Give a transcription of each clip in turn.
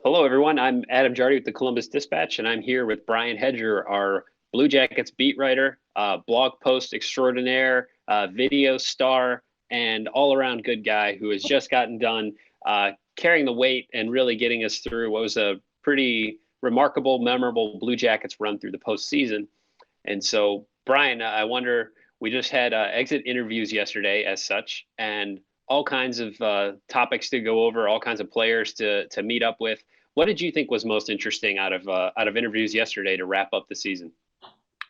Hello, everyone. I'm Adam Jardy with the Columbus Dispatch, and I'm here with Brian Hedger, our Blue Jackets beat writer, blog post extraordinaire, video star, and all around good guy who has just gotten done carrying the weight and really getting us through what was a pretty remarkable, memorable Blue Jackets run through the postseason. And so, Brian, I wonder, we just had exit interviews yesterday, as such, and all kinds of topics to go over, all kinds of players to meet up with. What did you think was most interesting out of interviews yesterday to wrap up the season?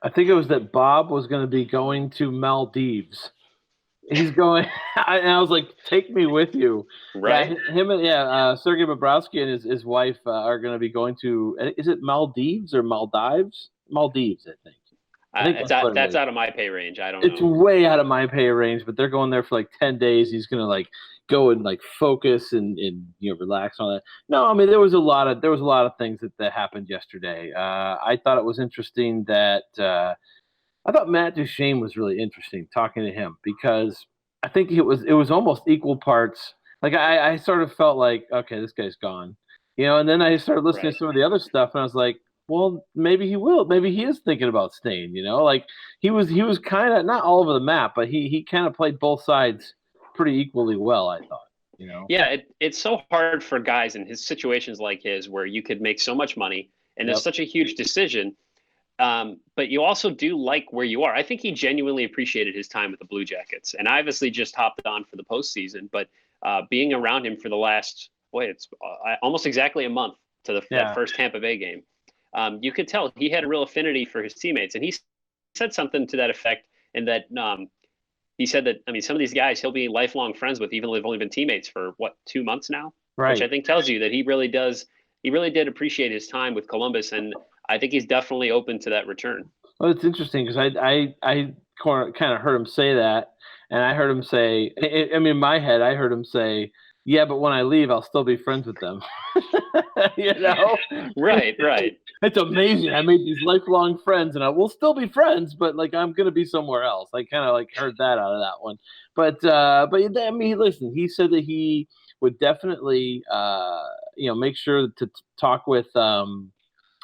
I think it was that Bob was going to be going to Maldives. He's going, and I was like, "Take me with you." Yeah, Right? him and Sergey Bobrovsky and his wife are going to be going to. Is it Maldives or Maldives? Maldives, I think. I think It's that's out, what it that's is. out of my pay range. I don't It's know. way out of my pay range, but they're going there for like 10 days. He's going to like go and like focus and relax on that. No, I mean there was a lot of things that happened yesterday. I thought it was interesting that. I thought Matt Duchene was really interesting talking to him because I think it was almost equal parts. Like I sort of felt like, okay, this guy's gone, and then I started listening to Right. some of the other stuff, and I was like, well, maybe he will. Maybe he is thinking about staying. Like he was kind of not all over the map, but he kind of played both sides pretty equally well. I thought. You know. Yeah, it's so hard for guys in his situations like his where you could make so much money and it's Yep. such a huge decision. But you also do like where you are. I think he genuinely appreciated his time with the Blue Jackets, and I obviously just hopped on for the postseason. But being around him for the last, boy, it's almost exactly a month to that Yeah. first Tampa Bay game. You could tell he had a real affinity for his teammates, and he said something to that effect. In that he said that some of these guys he'll be lifelong friends with, even though they've only been teammates for what 2 months now, which I Right. think tells you that he really does. He really did appreciate his time with Columbus, and I think he's definitely open to that return. Well, it's interesting because I kind of heard him say that, and I heard him say, I mean, in my head, I heard him say, "Yeah, but when I leave, I'll still be friends with them." you know, Right, right. it's amazing. I made these lifelong friends, and I will still be friends, but like I'm gonna be somewhere else. I kind of like heard that out of that one, but I mean, listen, he said that he would definitely make sure to talk with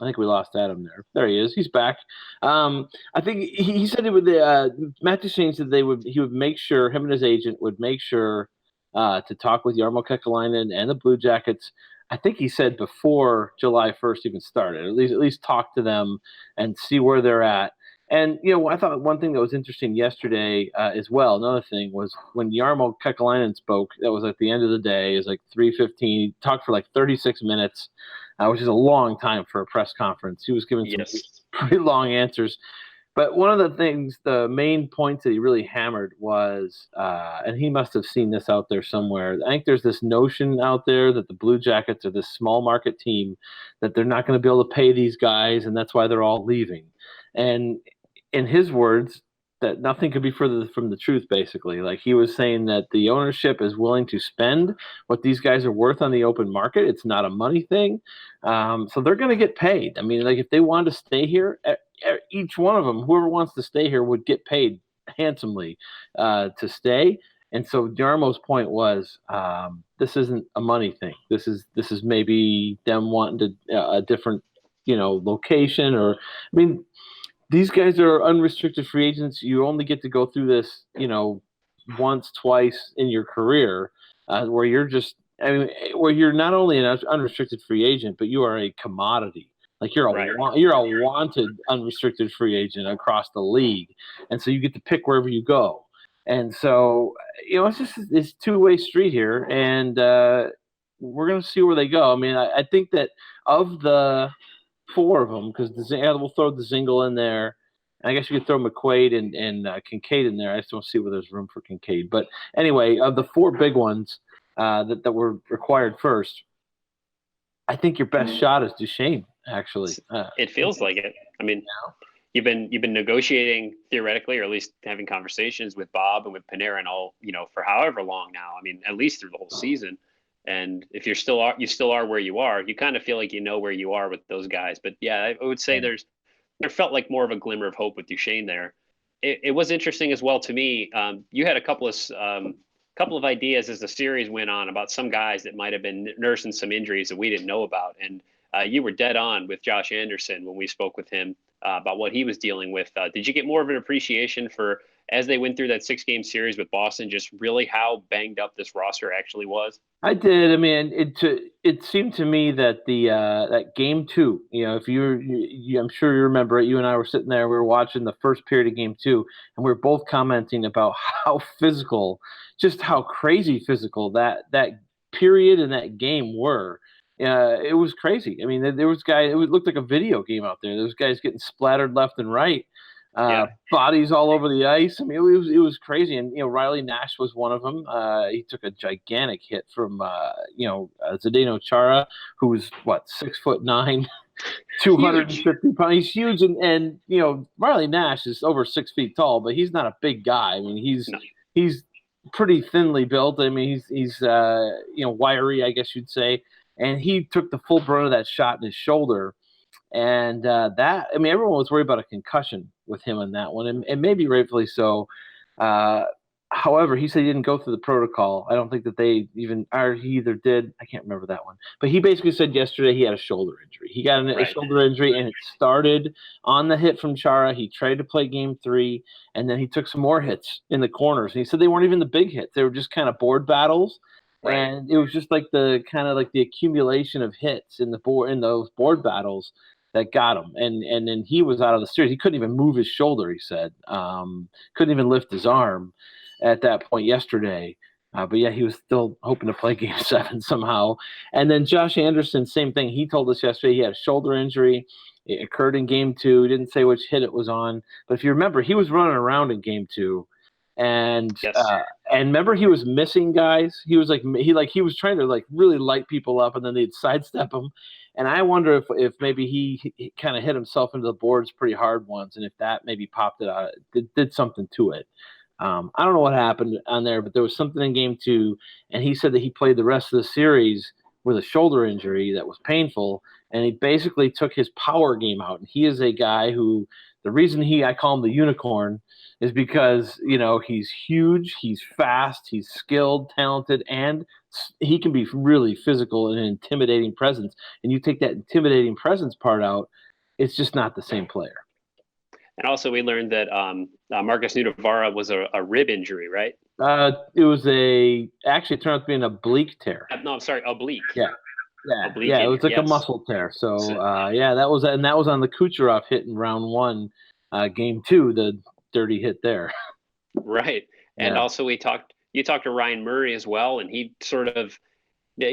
I think we lost Adam there. There he is. He's back. I think he said it would. Matt Duchene said he would make sure him and his agent would make sure to talk with Jarmo Kekalainen and the Blue Jackets. I think he said before July 1st even started. At least talk to them and see where they're at. And I thought one thing that was interesting yesterday as well. Another thing was when Jarmo Kekalainen spoke. That was at the end of the day. It was like 3:15. He talked for like 36 minutes, which is a long time for a press conference. He was giving some Yes. pretty long answers. But one of the things, the main points that he really hammered was, and he must have seen this out there somewhere. I think there's this notion out there that the Blue Jackets are this small market team, that they're not going to be able to pay these guys, and that's why they're all leaving. And in his words, that nothing could be further from the truth, basically. Like he was saying that the ownership is willing to spend what these guys are worth on the open market. It's not a money thing. So they're going to get paid. I mean, like if they wanted to stay here, each one of them, whoever wants to stay here, would get paid handsomely to stay. And so Jarmo's point was, this isn't a money thing. This is maybe them wanting to a different, location. Or I mean, these guys are unrestricted free agents. You only get to go through this, once, twice in your career, where you're just, I mean, where you're not only an unrestricted free agent, but you are a commodity. Like Right. you're a wanted unrestricted free agent across the league, and so you get to pick wherever you go. And so, it's just this two-way street here, and we're gonna see where they go. I mean, I think that of the four of them, because we'll throw the Zingle in there. I guess you could throw McQuaid and Kincaid in there. I just don't see where there's room for Kincaid. But anyway, of the four big ones that were required first, I think your best shot is Duchesne, actually. It feels like it. I mean, you've been negotiating theoretically, or at least having conversations with Bob and with Panarin all for however long now. I mean, at least through the whole season. And if you still are where you are, you kind of feel like you know where you are with those guys. But yeah, I would say there felt like more of a glimmer of hope with Duchesne there. It was interesting as well to me. You had a couple of couple of ideas as the series went on about some guys that might have been nursing some injuries that we didn't know about. And you were dead on with Josh Anderson when we spoke with him about what he was dealing with. Did you get more of an appreciation for, as they went through that 6-game series with Boston, just really how banged up this roster actually was? I did. I mean, it seemed to me that that game two, if I'm sure you remember it. You and I were sitting there, we were watching the first period of game two, and we were both commenting about how physical, just how crazy physical that period and that game were. It was crazy. I mean, there was guys. It looked like a video game out there. There was guys getting splattered left and right. Yeah. Bodies all over the ice. I mean, it was crazy. And Riley Nash was one of them. He took a gigantic hit from Zdeno Chara, who was 6'9", 250 pounds. He's huge, and Riley Nash is over 6 feet tall, but he's not a big guy. I mean, he's pretty thinly built. I mean, he's wiry, I guess you'd say. And he took the full brunt of that shot in his shoulder. And everyone was worried about a concussion with him on that one, and maybe rightfully so. However, he said he didn't go through the protocol. I don't think that he either did. I can't remember that one. But he basically said yesterday he had a shoulder injury. He got a shoulder injury, and it started on the hit from Chara. He tried to play game 3, and then he took some more hits in the corners. And he said they weren't even the big hits. They were just kind of board battles. Right. And it was just like the accumulation of hits in those board battles that got him. And then he was out of the series. He couldn't even move his shoulder, he said. Couldn't even lift his arm at that point yesterday. But yeah, he was still hoping to play game 7 somehow. And then Josh Anderson, same thing. He told us yesterday he had a shoulder injury. It occurred in game 2. He didn't say which hit it was on. But if you remember, he was running around in game 2. And yes. And remember, he was missing guys. He was he was trying to really light people up, and then they'd sidestep him. And I wonder if maybe he kind of hit himself into the boards pretty hard once, and if that maybe popped it out, did something to it. I don't know what happened on there, but there was something in game 2, and he said that he played the rest of the series with a shoulder injury that was painful, and he basically took his power game out. And he is a guy who, the reason I call him the unicorn is because, he's huge, he's fast, he's skilled, talented, and he can be really physical and an intimidating presence. And you take that intimidating presence part out, it's just not the same player. And also we learned that Marcus Nudavara was a rib injury, right? It was actually it turned out to be an oblique tear. No, I'm sorry, oblique. Yeah. It was like a muscle tear. So that was on the Kucherov hit in round 1, game 2, the dirty hit there. Right. And also you talked to Ryan Murray as well, and he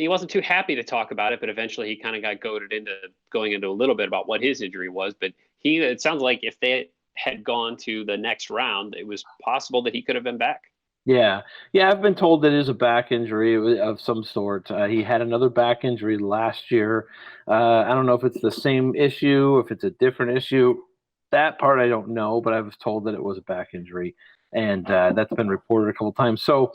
wasn't too happy to talk about it, but eventually he kind of got goaded into going into a little bit about what his injury was. But it sounds like if they had gone to the next round, it was possible that he could have been back. Yeah, I've been told that it is a back injury of some sort. He had another back injury last year. I don't know if it's the same issue, if it's a different issue. That part I don't know, but I was told that it was a back injury, and that's been reported a couple times. So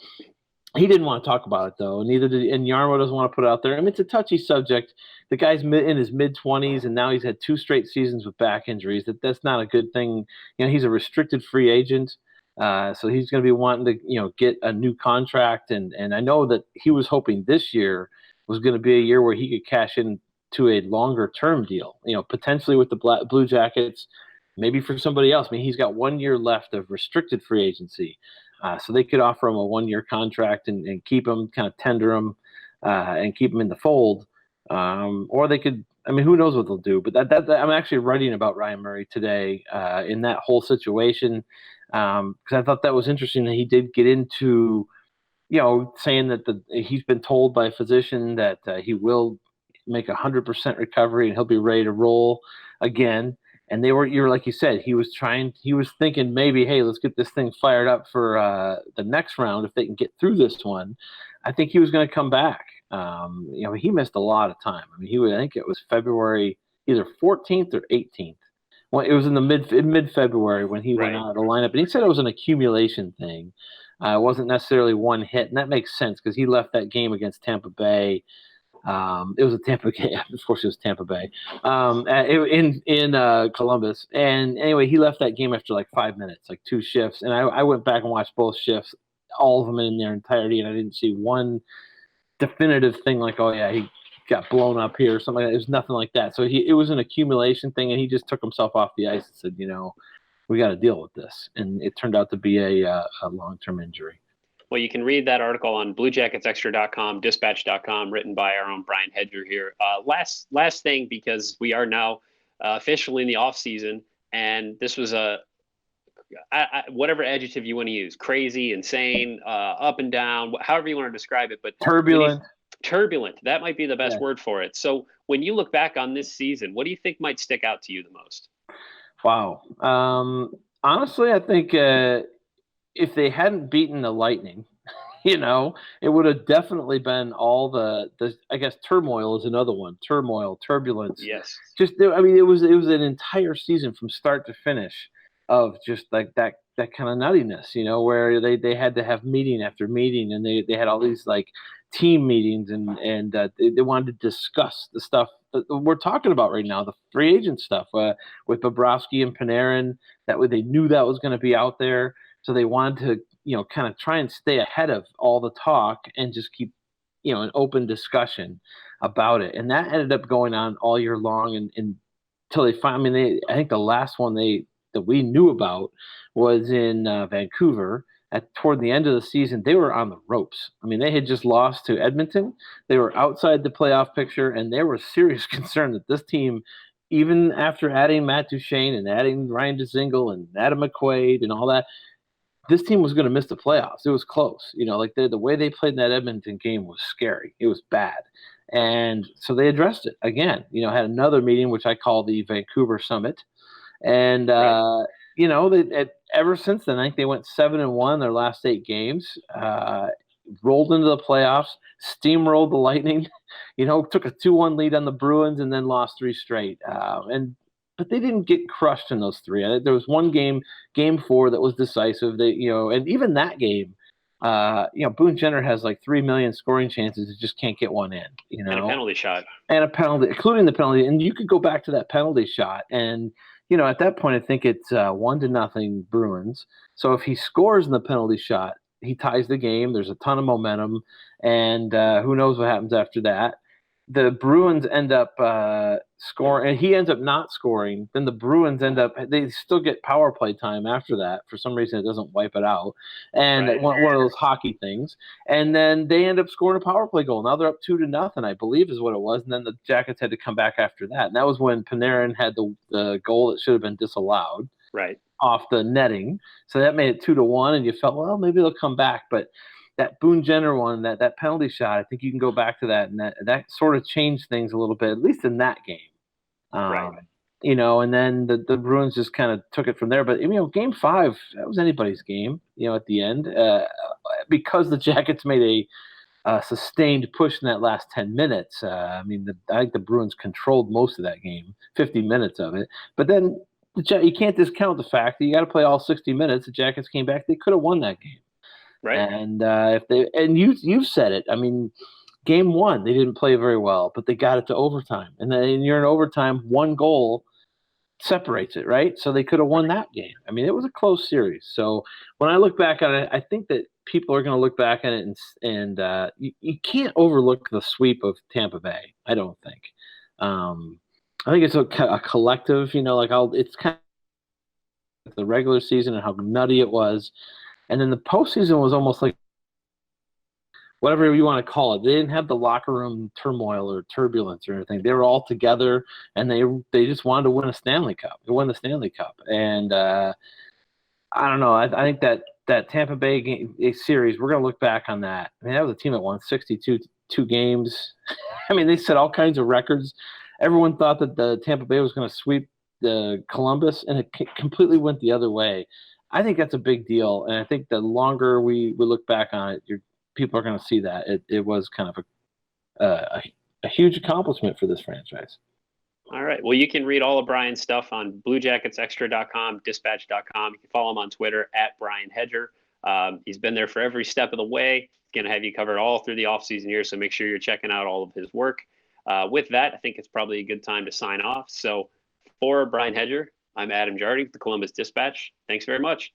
he didn't want to talk about it, though. Neither did, and Yarmo doesn't want to put it out there. I mean, it's a touchy subject. The guy's in his mid-20s, and now he's had 2 straight seasons with back injuries. That's not a good thing. He's a restricted free agent. So he's going to be wanting to, get a new contract. And I know that he was hoping this year was going to be a year where he could cash in to a longer term deal, potentially with the Blue Jackets, maybe for somebody else. I mean, he's got 1 year left of restricted free agency. So they could offer him a 1-year contract and keep him, kind of tender him and keep him in the fold. Or they could, who knows what they'll do. But that I'm actually writing about Ryan Murray today in that whole situation. Because I thought that was interesting that he did get into, saying that he's been told by a physician that he will make 100% recovery and he'll be ready to roll again. And you're like you said, he was thinking maybe, hey, let's get this thing fired up for the next round if they can get through this one. I think he was going to come back. He missed a lot of time. I think it was February, either 14th or 18th. Well, it was in the mid-February when he went out of the lineup, and he said it was an accumulation thing. It wasn't necessarily one hit, and that makes sense because he left that game against Tampa Bay. It was a Tampa game. Of course, it was Tampa Bay in Columbus. And anyway, he left that game after 5 minutes, 2 shifts. And I went back and watched both shifts. all of them in their entirety, and I didn't see one definitive thing like, oh yeah, he got blown up here or something like that. It was nothing like that. So it was an accumulation thing, and he just took himself off the ice and said, we got to deal with this. And it turned out to be a long-term injury. Well, you can read that article on bluejacketsextra.com, dispatch.com, written by our own Brian Hedger here. Last thing, because we are now officially in the off season, and this was whatever adjective you want to use, crazy, insane, up and down, however you want to describe it. But turbulent. Turbulent. That might be the best Yeah. word for it. So when you look back on this season, what do you think might stick out to you the most? Wow. Honestly, I think if they hadn't beaten the Lightning, it would have definitely been all the I guess turmoil is another one. Turmoil, turbulence. Yes. It was an entire season from start to finish of just like that kind of nuttiness, where they had to have meeting after meeting, and they had all these like team meetings, and they wanted to discuss the stuff that we're talking about right now, the free agent stuff with Bobrovsky and Panarin. That way, they knew that was going to be out there, so they wanted to kind of try and stay ahead of all the talk and just keep an open discussion about it, and that ended up going on all year long, and until they finally. I think the last one that we knew about was in Vancouver. Toward the end of the season, they were on the ropes. I mean, they had just lost to Edmonton. They were outside the playoff picture, and there was serious concern that this team, even after adding Matt Duchene and adding Ryan Dzingel and Adam McQuaid and all that, this team was going to miss the playoffs. It was close. Like the way they played in that Edmonton game was scary. It was bad. And so they addressed it again, had another meeting, which I call the Vancouver Summit. And, ever since then, I think they went 7-1 their last 8 games, rolled into the playoffs, steamrolled the Lightning, took a 2-1 lead on the Bruins and then lost 3 straight. But they didn't get crushed in those 3. There was one game 4, that was decisive. And even that game, Boone Jenner has like 3 million scoring chances. It just can't get one in. And a penalty shot. And a penalty, including the penalty. And you could go back to that penalty shot, and at that point, I think it's 1-0 Bruins. So if he scores in the penalty shot, he ties the game. There's a ton of momentum, and who knows what happens after that. The Bruins end up scoring, and he ends up not scoring. Then the Bruins they still get power play time after that. For some reason, it doesn't wipe it out. And right. one of those hockey things. And then they end up scoring a power play goal. Now they're up 2-0, I believe is what it was. And then the Jackets had to come back after that. And that was when Panarin had the goal that should have been disallowed. Right. Off the netting. So that made it 2-1, and you felt, well, maybe they'll come back. But that Boone Jenner one, that penalty shot, I think you can go back to that, and that sort of changed things a little bit, at least in that game. Right. And then the Bruins just kind of took it from there. But Game 5, that was anybody's game. At the end, because the Jackets made a sustained push in that last 10 minutes. I think the Bruins controlled most of that game, 50 minutes of it. But then you can't discount the fact that you got to play all 60 minutes. The Jackets came back; they could have won that game. Right. And you've said it. Game 1 they didn't play very well, but they got it to overtime, and then you're in overtime. 1 goal separates it, right? So they could have won that game. It was a close series. So when I look back on it, I think that people are going to look back at it and you can't overlook the sweep of Tampa Bay. I don't think. I think it's a collective. It's kind of the regular season and how nutty it was. And then the postseason was almost like whatever you want to call it. They didn't have the locker room turmoil or turbulence or anything. They were all together, and they just wanted to win a Stanley Cup. They won the Stanley Cup. And I don't know. I think that Tampa Bay series, we're going to look back on that. That was a team that won 62 games. They set all kinds of records. Everyone thought that the Tampa Bay was going to sweep the Columbus, and it completely went the other way. I think that's a big deal, and I think the longer we look back on it, people are going to see that it was kind of a huge accomplishment for this franchise. All right. Well, you can read all of Brian's stuff on bluejacketsextra.com, dispatch.com. You can follow him on Twitter at Brian Hedger. He's been there for every step of the way. He's going to have you covered all through the offseason here, so make sure you're checking out all of his work. With that, I think it's probably a good time to sign off. So for Brian Hedger, I'm Adam Jardy with the Columbus Dispatch. Thanks very much.